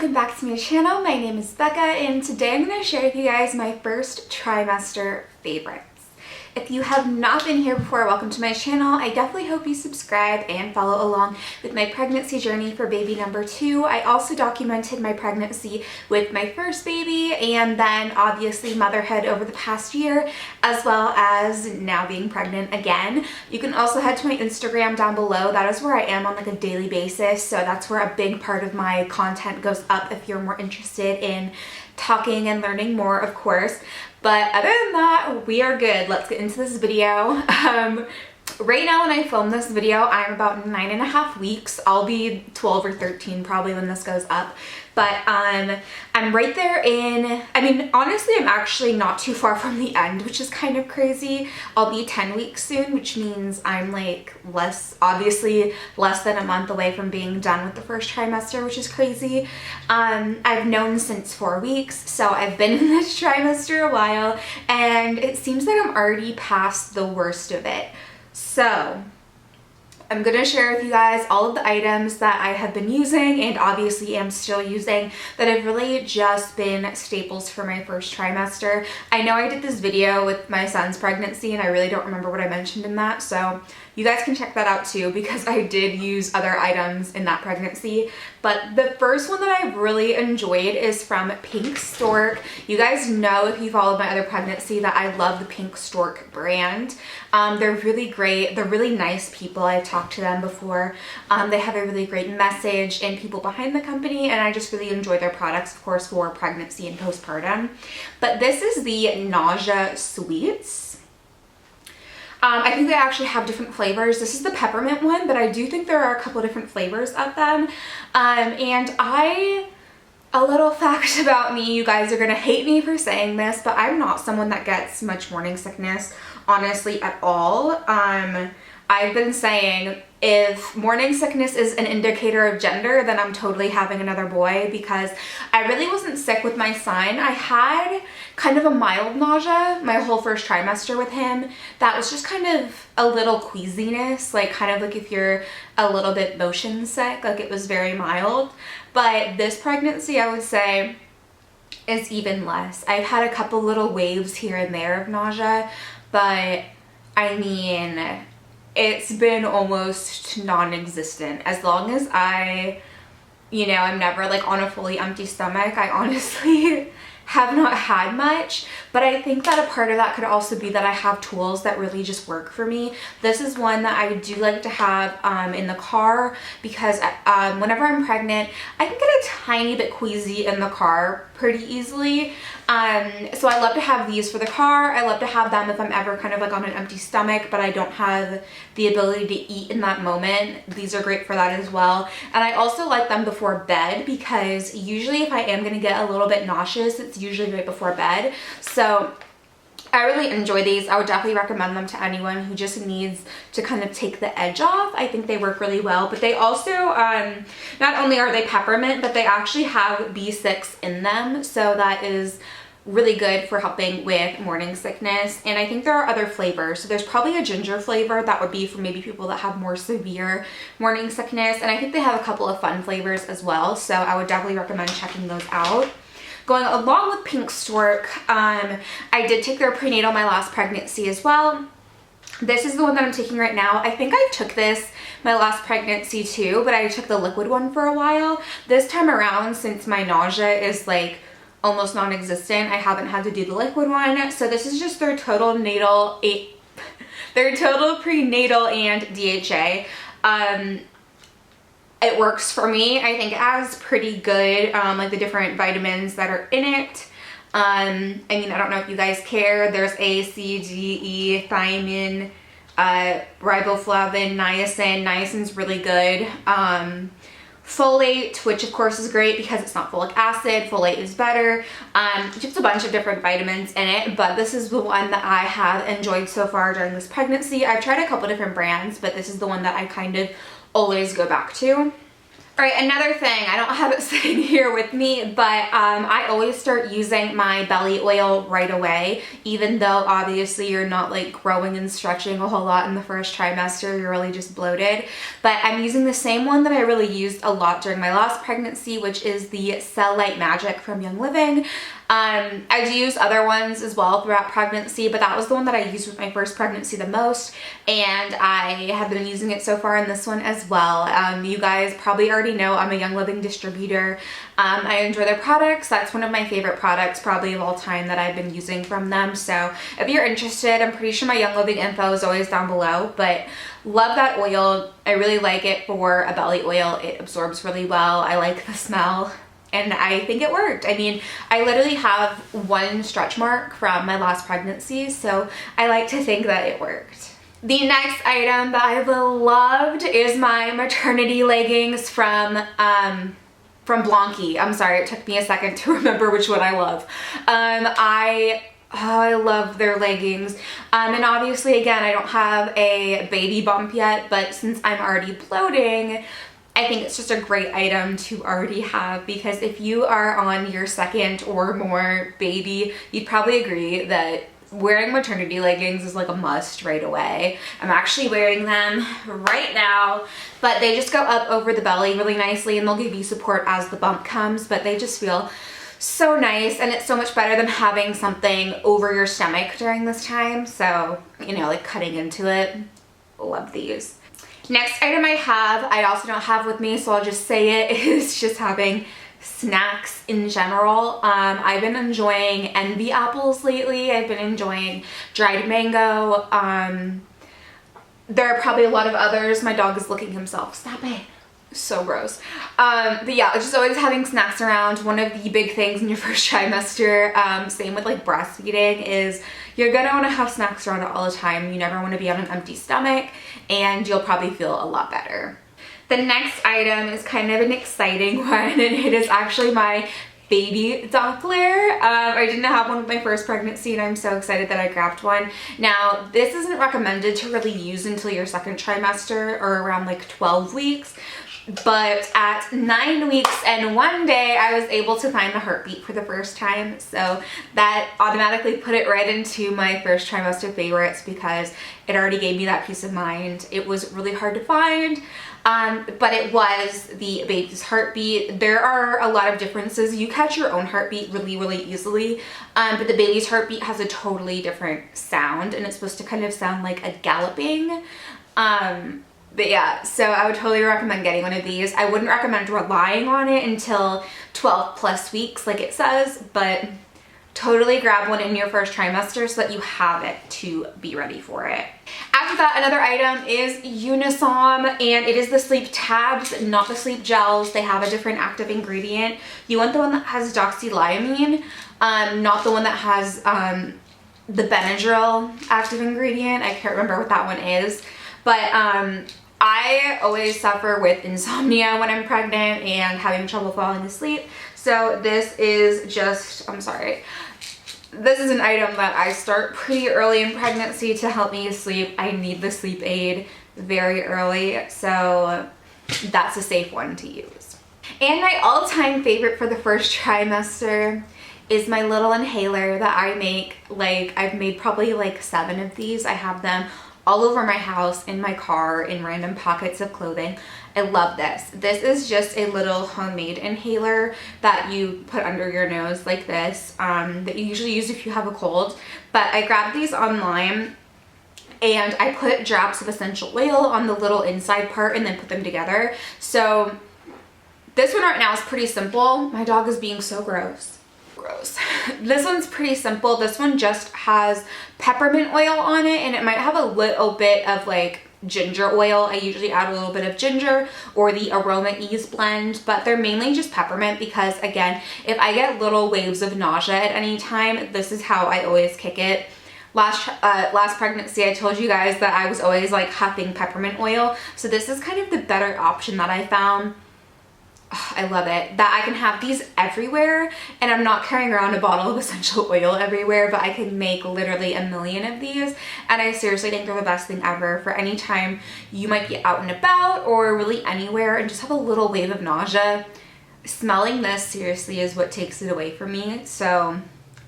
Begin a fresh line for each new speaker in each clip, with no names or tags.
welcome back to my channel. My name is Becca and today I'm going to share with you guys my first trimester favorites. If you have not been here before, welcome to my channel. I definitely hope you subscribe and follow along with my pregnancy journey for baby number 2. I also documented my pregnancy with my first baby and then obviously motherhood over the past year, as well as now being pregnant again. You can also head to my Instagram down below. That is where I am on like a daily basis. So that's where a big part of my content goes up if you're more interested in talking and learning more, of course. But other than that, we are good. Let's get into this video. Right now when I film this video, I'm about 9.5 weeks. I'll be 12 or 13 probably when this goes up. But I'm right there honestly, I'm actually not too far from the end, which is kind of crazy. I'll be 10 weeks soon, which means I'm like obviously less than a month away from being done with the first trimester, which is crazy. I've known since 4 weeks, so I've been in this trimester a while, and it seems like I'm already past the worst of it. So I'm going to share with you guys all of the items that I have been using and obviously am still using that have really just been staples for my first trimester. I know I did this video with my son's pregnancy and I really don't remember what I mentioned in that, so you guys can check that out too because I did use other items in that pregnancy. But the first one that I really enjoyed is from Pink Stork. You guys know if you followed my other pregnancy that I love the Pink Stork brand. They're really great. They're really nice people. I've talked to them before. They have a really great message and people behind the company, and I just really enjoy their products, of course, for pregnancy and postpartum. But this is the Nausea Sweets. I think they actually have different flavors. This is the peppermint one, but I do think there are a couple different flavors of them. A little fact about me, you guys are gonna hate me for saying this, but I'm not someone that gets much morning sickness, honestly, at all. I've been saying if morning sickness is an indicator of gender, then I'm totally having another boy, because I really wasn't sick with my son. I had kind of a mild nausea my whole first trimester with him. That was just kind of a little queasiness, like kind of like if you're a little bit motion sick, like it was very mild. But this pregnancy, I would say, is even less. I've had a couple little waves here and there of nausea, but I mean, it's been almost non-existent. As long as I'm never like on a fully empty stomach, I honestly have not had much. But I think that a part of that could also be that I have tools that really just work for me. This is one that I do like to have in the car, because whenever I'm pregnant, I can get a tiny bit queasy in the car pretty easily. So I love to have these for the car. I love to have them if I'm ever kind of like on an empty stomach, but I don't have the ability to eat in that moment. These are great for that as well. And I also like them before bed, because usually if I am going to get a little bit nauseous, it's usually right before bed. So I really enjoy these. I would definitely recommend them to anyone who just needs to kind of take the edge off. I think they work really well, but they also, not only are they peppermint, but they actually have B6 in them. So that is really good for helping with morning sickness. And I think there are other flavors. So there's probably a ginger flavor that would be for maybe people that have more severe morning sickness. And I think they have a couple of fun flavors as well. So I would definitely recommend checking those out. Going along with Pink Stork, I did take their prenatal my last pregnancy as well. This is the one that I'm taking right now. I think I took this my last pregnancy too, but I took the liquid one for a while. This time around, since my nausea is like almost non-existent, I haven't had to do the liquid one. So this is just their total prenatal and DHA. It works for me. I think it has pretty good, like the different vitamins that are in it. I mean, I don't know if you guys care. There's A, C, D, E, thiamine, riboflavin, niacin. Niacin's really good. Folate, which of course is great because it's not folic acid. Folate is better. Just a bunch of different vitamins in it, but this is the one that I have enjoyed so far during this pregnancy. I've tried a couple different brands, but this is the one that I kind of always go back to. All right, another thing, I don't have it sitting here with me, but I always start using my belly oil right away, even though obviously you're not like growing and stretching a whole lot in the first trimester, you're really just bloated. But I'm using the same one that I really used a lot during my last pregnancy, which is the Cellulite Magic from Young Living. I do use other ones as well throughout pregnancy, but that was the one that I used with my first pregnancy the most, and I have been using it so far in this one as well. You guys probably already know I'm a Young Living distributor. I enjoy their products. That's one of my favorite products probably of all time that I've been using from them. So if you're interested, I'm pretty sure my Young Living info is always down below, but love that oil. I really like it for a belly oil. It absorbs really well. I like the smell. And I think it worked. I mean, I literally have one stretch mark from my last pregnancy, so I like to think that it worked. The next item that I've loved is my maternity leggings from Blanky. I'm sorry, it took me a second to remember which one I love. I love their leggings. And obviously, again, I don't have a baby bump yet, but since I'm already bloating, I think it's just a great item to already have, because if you are on your second or more baby, you'd probably agree that wearing maternity leggings is like a must right away. I'm actually wearing them right now, but they just go up over the belly really nicely and they'll give you support as the bump comes, but they just feel so nice, and it's so much better than having something over your stomach during this time. So, you know, like cutting into it. Love these. Next item I have, I also don't have with me, so I'll just say it, is just having snacks in general. I've been enjoying Envy apples lately. I've been enjoying dried mango. There are probably a lot of others. My dog is licking himself. Stop it. So gross. But yeah, just always having snacks around. One of the big things in your first trimester, same with like breastfeeding, is you're gonna wanna have snacks around all the time. You never wanna be on an empty stomach, and you'll probably feel a lot better. The next item is kind of an exciting one, and it is actually my baby Doppler. I didn't have one with my first pregnancy, and I'm so excited that I grabbed one. Now, this isn't recommended to really use until your second trimester, or around like 12 weeks. But at 9 weeks and 1 day, I was able to find the heartbeat for the first time. So that automatically put it right into my first trimester favorites, because it already gave me that peace of mind. It was really hard to find, but it was the baby's heartbeat. There are a lot of differences. You catch your own heartbeat really, really easily, but the baby's heartbeat has a totally different sound, and it's supposed to kind of sound like a galloping. But yeah, so I would totally recommend getting one of these. I wouldn't recommend relying on it until 12 plus weeks like it says, but totally grab one in your first trimester so that you have it to be ready for it. After that, another item is Unisom, and it is the sleep tabs, not the sleep gels. They have a different active ingredient. You want the one that has doxylamine, not the one that has the Benadryl active ingredient. I can't remember what that one is, but I always suffer with insomnia when I'm pregnant and having trouble falling asleep. So this is just, I'm sorry, this is an item that I start pretty early in pregnancy to help me sleep. I need the sleep aid very early, so that's a safe one to use. And my all-time favorite for the first trimester is my little inhaler that I make. Like, I've made probably like 7 of these. I have them all over my house, in my car, in random pockets of clothing. I love this. This is just a little homemade inhaler that you put under your nose like this, that you usually use if you have a cold. But I grabbed these online, and I put drops of essential oil on the little inside part and then put them together. So this one right now is pretty simple. My dog is being so gross. This one's pretty simple. This one just has peppermint oil on it, and it might have a little bit of like ginger oil. I usually add a little bit of ginger or the Aroma Ease blend, but they're mainly just peppermint because, again, if I get little waves of nausea at any time, this is how I always kick it. Last pregnancy, I told you guys that I was always like huffing peppermint oil, so this is kind of the better option that I found. I love it that I can have these everywhere, and I'm not carrying around a bottle of essential oil everywhere, but I can make literally a million of these, and I seriously think they're the best thing ever for any time you might be out and about or really anywhere and just have a little wave of nausea. Smelling this seriously is what takes it away from me, so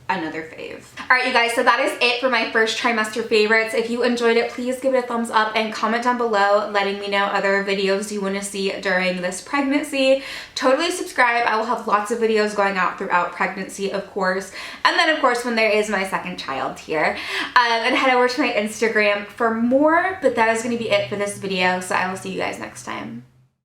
another fave. All right, you guys, so that is it for my first trimester favorites. If you enjoyed it, please give it a thumbs up and comment down below letting me know other videos you want to see during this pregnancy. Totally subscribe. I will have lots of videos going out throughout pregnancy, of course, and then of course when there is my second child here. And head over to my Instagram for more, but that is going to be it for this video, so I will see you guys next time.